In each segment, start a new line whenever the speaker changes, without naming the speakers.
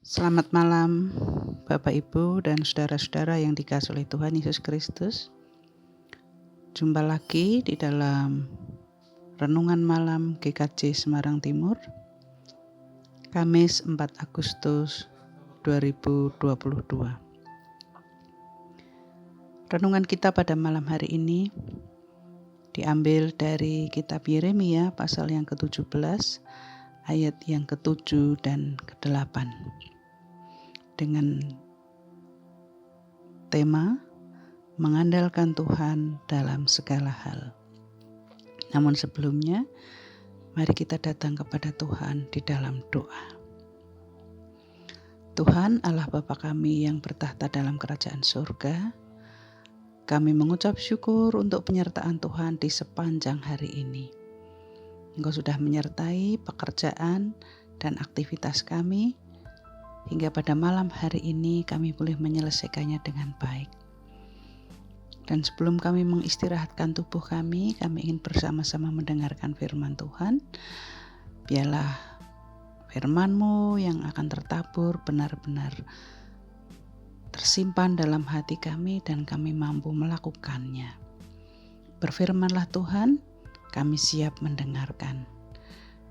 Selamat malam, Bapak Ibu dan saudara-saudara yang dikasihi oleh Tuhan Yesus Kristus. Jumpa lagi di dalam Renungan Malam GKJ Semarang Timur, Kamis 4 Agustus 2022. Renungan kita pada malam hari ini diambil dari kitab Yeremia pasal yang ke-17, ayat yang ke-7 dan ke-8. Dengan tema mengandalkan Tuhan dalam segala hal. Namun sebelumnya, mari kita datang kepada Tuhan di dalam doa. Tuhan Allah Bapa kami yang bertahta dalam kerajaan surga, kami mengucap syukur untuk penyertaan Tuhan di sepanjang hari ini. Engkau sudah menyertai pekerjaan dan aktivitas kami, hingga pada malam hari ini kami boleh menyelesaikannya dengan baik. Dan sebelum kami mengistirahatkan tubuh kami ingin bersama-sama mendengarkan firman Tuhan. Biarlah firman-Mu yang akan tertabur benar-benar tersimpan dalam hati kami dan kami mampu melakukannya. Berfirmanlah Tuhan, kami siap mendengarkan.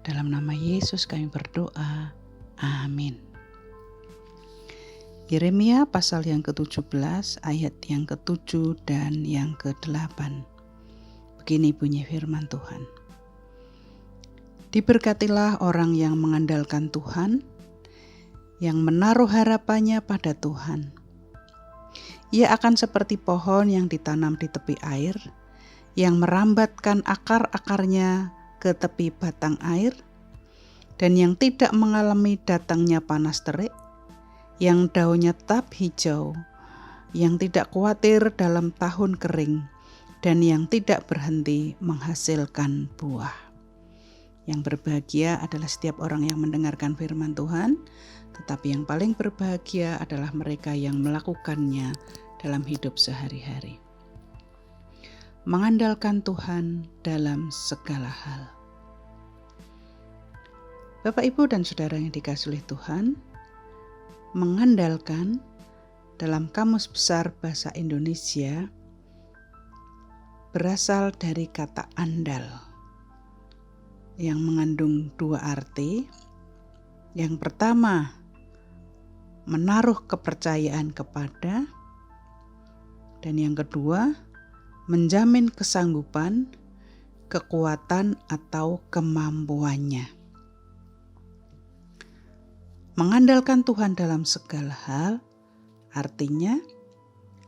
Dalam nama Yesus kami berdoa. Amin. Yeremia pasal yang ke-17 ayat yang ke-7 dan yang ke-8. Begini bunyi firman Tuhan. Diberkatilah orang yang mengandalkan Tuhan, yang menaruh harapannya pada Tuhan. Ia akan seperti pohon yang ditanam di tepi air, yang merambatkan akar-akarnya ke tepi batang air, dan yang tidak mengalami datangnya panas terik, yang daunnya tetap hijau, yang tidak khawatir dalam tahun kering, dan yang tidak berhenti menghasilkan buah. Yang berbahagia adalah setiap orang yang mendengarkan firman Tuhan, tetapi yang paling berbahagia adalah mereka yang melakukannya dalam hidup sehari-hari. Mengandalkan Tuhan dalam segala hal. Bapak, Ibu, dan saudara yang dikasihi oleh Tuhan, mengandalkan dalam Kamus Besar Bahasa Indonesia berasal dari kata andal yang mengandung dua arti. Yang pertama, menaruh kepercayaan kepada, dan yang kedua, menjamin kesanggupan, kekuatan atau kemampuannya. Mengandalkan Tuhan dalam segala hal artinya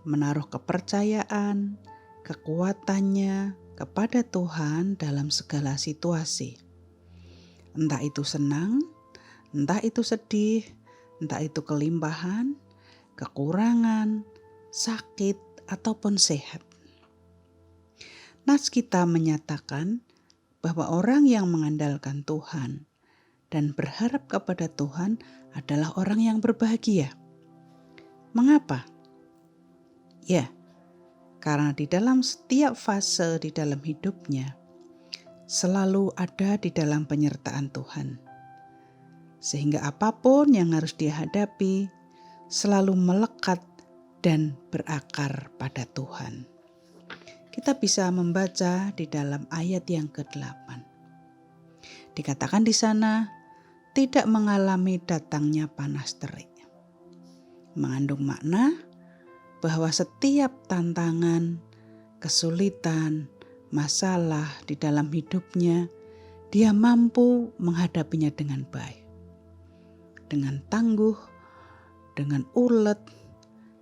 menaruh kepercayaan, kekuatannya kepada Tuhan dalam segala situasi. Entah itu senang, entah itu sedih, entah itu kelimpahan, kekurangan, sakit, ataupun sehat. Nas kita menyatakan bahwa orang yang mengandalkan Tuhan dan berharap kepada Tuhan adalah orang yang berbahagia. Mengapa? Ya, karena di dalam setiap fase di dalam hidupnya selalu ada di dalam penyertaan Tuhan. Sehingga apapun yang harus dia hadapi selalu melekat dan berakar pada Tuhan. Kita bisa membaca di dalam ayat yang ke-8. Dikatakan di sana, tidak mengalami datangnya panas terik. Mengandung makna bahwa setiap tantangan, kesulitan, masalah di dalam hidupnya, dia mampu menghadapinya dengan baik. Dengan tangguh, dengan ulet,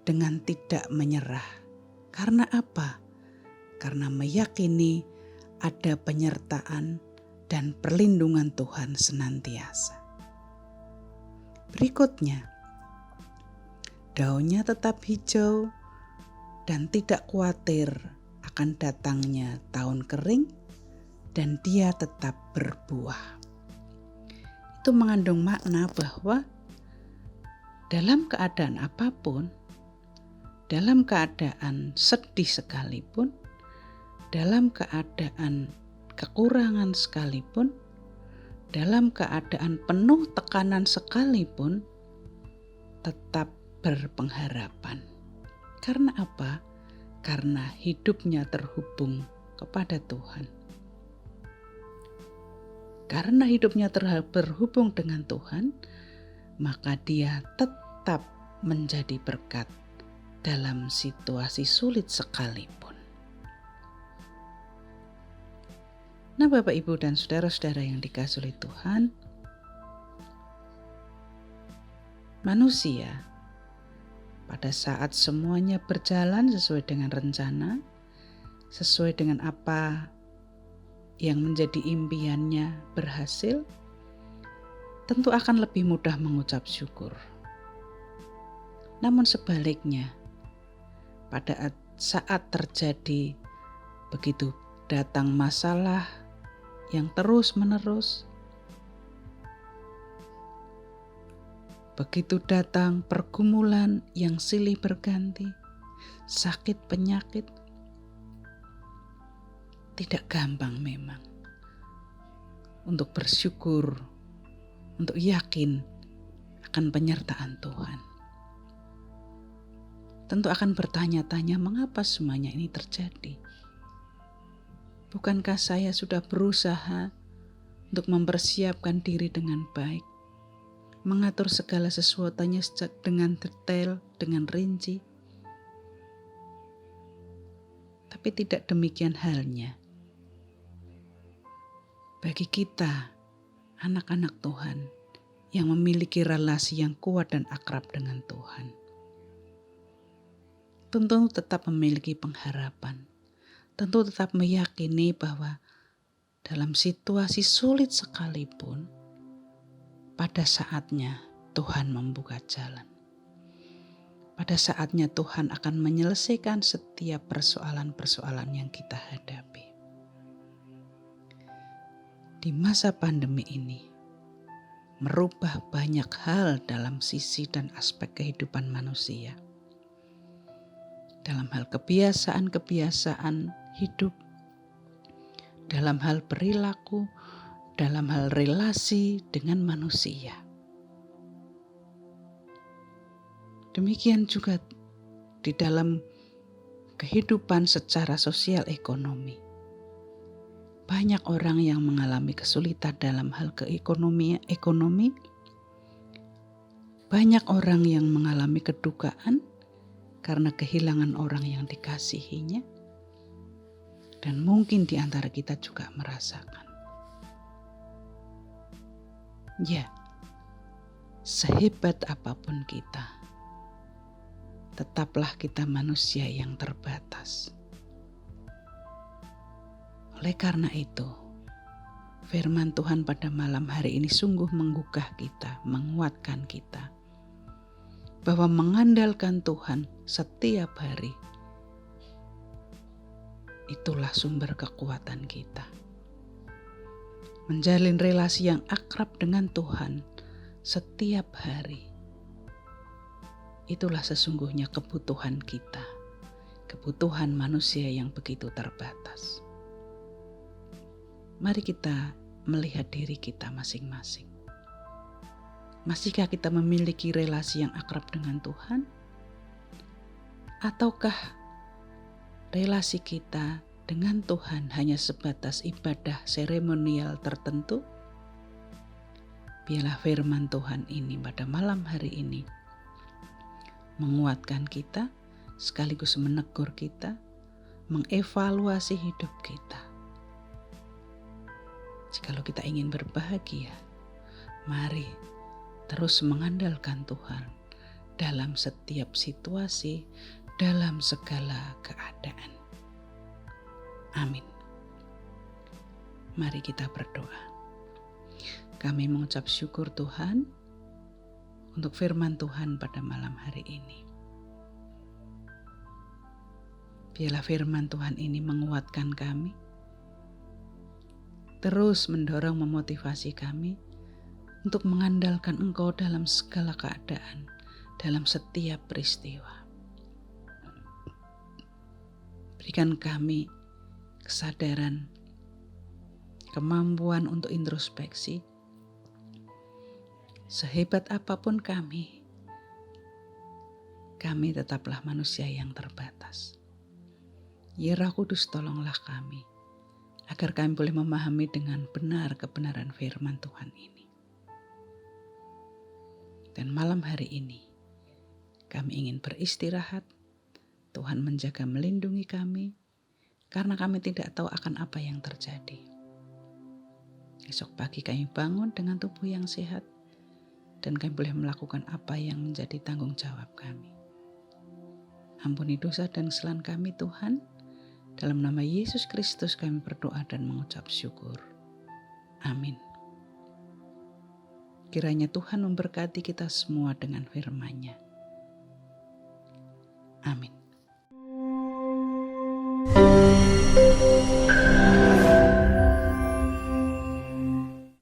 dengan tidak menyerah. Karena apa? Karena meyakini ada penyertaan dan perlindungan Tuhan senantiasa. Berikutnya, daunnya tetap hijau dan tidak khawatir akan datangnya tahun kering, dan dia tetap berbuah. Itu mengandung makna bahwa dalam keadaan apapun, dalam keadaan sedih sekalipun, dalam keadaan kekurangan sekalipun, dalam keadaan penuh tekanan sekalipun, tetap berpengharapan. Karena apa? Karena hidupnya terhubung kepada Tuhan. Karena hidupnya terhubung dengan Tuhan, maka dia tetap menjadi berkat dalam situasi sulit sekalipun. Nah, Bapak, Ibu, dan saudara-saudara yang dikasihi oleh Tuhan, manusia pada saat semuanya berjalan sesuai dengan rencana, sesuai dengan apa yang menjadi impiannya berhasil, tentu akan lebih mudah mengucap syukur. Namun sebaliknya, pada saat terjadi begitu datang masalah yang terus-menerus, begitu datang pergumulan yang silih berganti, sakit penyakit, tidak gampang memang untuk bersyukur, untuk yakin akan penyertaan Tuhan. Tentu akan bertanya-tanya, mengapa semuanya ini terjadi? Bukankah saya sudah berusaha untuk mempersiapkan diri dengan baik, mengatur segala sesuatunya dengan detail, dengan rinci? Tapi tidak demikian halnya. Bagi kita, anak-anak Tuhan, yang memiliki relasi yang kuat dan akrab dengan Tuhan, tentu tetap memiliki pengharapan, tentu tetap meyakini bahwa dalam situasi sulit sekalipun, pada saatnya Tuhan membuka jalan. Pada saatnya Tuhan akan menyelesaikan setiap persoalan-persoalan yang kita hadapi. Di masa pandemi ini, merubah banyak hal dalam sisi dan aspek kehidupan manusia. Dalam hal kebiasaan-kebiasaan hidup, dalam hal perilaku, dalam hal relasi dengan manusia. Demikian juga di dalam kehidupan secara sosial ekonomi. Banyak orang yang mengalami kesulitan dalam hal ekonomi. Banyak orang yang mengalami kedukaan karena kehilangan orang yang dikasihinya. Dan mungkin di antara kita juga merasakan. Ya, sehebat apapun kita, tetaplah kita manusia yang terbatas. Oleh karena itu, firman Tuhan pada malam hari ini sungguh menggugah kita, menguatkan kita, bahwa mengandalkan Tuhan setiap hari, itulah sumber kekuatan kita. Menjalin relasi yang akrab dengan Tuhan setiap hari, itulah sesungguhnya kebutuhan kita, kebutuhan manusia yang begitu terbatas. Mari kita melihat diri kita masing-masing. Masihkah kita memiliki relasi yang akrab dengan Tuhan? Ataukah relasi kita dengan Tuhan hanya sebatas ibadah seremonial tertentu? Biarlah firman Tuhan ini pada malam hari ini menguatkan kita, sekaligus menegur kita, mengevaluasi hidup kita. Jikalau kita ingin berbahagia, mari terus mengandalkan Tuhan dalam setiap situasi, dalam segala keadaan. Amin. Mari kita berdoa. Kami mengucap syukur Tuhan untuk firman Tuhan pada malam hari ini. Biarlah firman Tuhan ini menguatkan kami, terus mendorong memotivasi kami untuk mengandalkan Engkau dalam segala keadaan, dalam setiap peristiwa. Berikan kami kesadaran, kemampuan untuk introspeksi. Sehebat apapun kami, kami tetaplah manusia yang terbatas. Ya Roh Kudus, tolonglah kami, agar kami boleh memahami dengan benar kebenaran firman Tuhan ini. Dan malam hari ini, kami ingin beristirahat. Tuhan menjaga melindungi kami, karena kami tidak tahu akan apa yang terjadi. Esok pagi kami bangun dengan tubuh yang sehat, dan kami boleh melakukan apa yang menjadi tanggung jawab kami. Ampuni dosa dan kesalahan kami Tuhan. Dalam nama Yesus Kristus kami berdoa dan mengucap syukur. Amin. Kiranya Tuhan memberkati kita semua dengan firman-Nya. Amin.